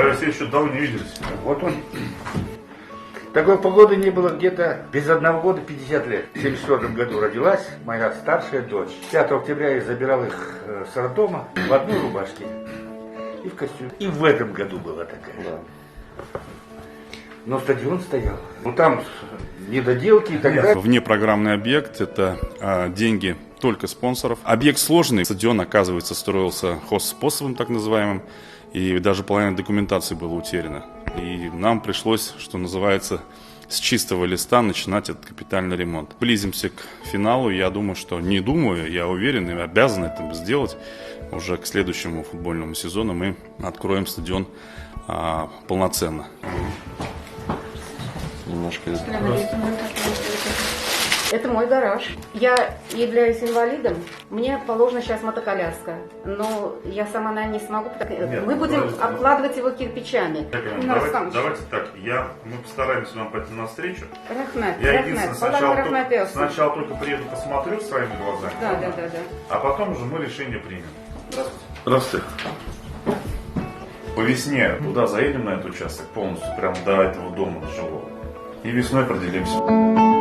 Алексей, еще давно не виделись. Вот он. Такой погоды не было где-то без 1 года 50 лет. В 1974 году родилась моя старшая дочь. 5 октября я забирал их с роддома в одной рубашке и в костюме. И в этом году была такая. Да. Но стадион стоял. Ну там недоделки и так далее. Внепрограммный объект – это деньги только спонсоров. Объект сложный. Стадион, оказывается, строился хозспособом, так называемым. И даже половина документации была утеряна. И нам пришлось, что называется, с чистого листа начинать этот капитальный ремонт. Близимся к финалу. Я думаю, я уверен и обязан это сделать. Уже к следующему футбольному сезону мы откроем стадион полноценно. Немножко. Это мой гараж. Я являюсь инвалидом, мне положена сейчас мотоколяска, но я сама, наверное, не смогу. Нет, мы будем обкладывать его кирпичами. Давайте так, мы постараемся вам пойти навстречу. Рахмет, Я единственное, сначала только приеду, посмотрю своими глазами. Да. А потом уже мы решение примем. Здравствуйте. По весне туда заедем на этот участок полностью, прям до этого дома жилого. И весной проделимся.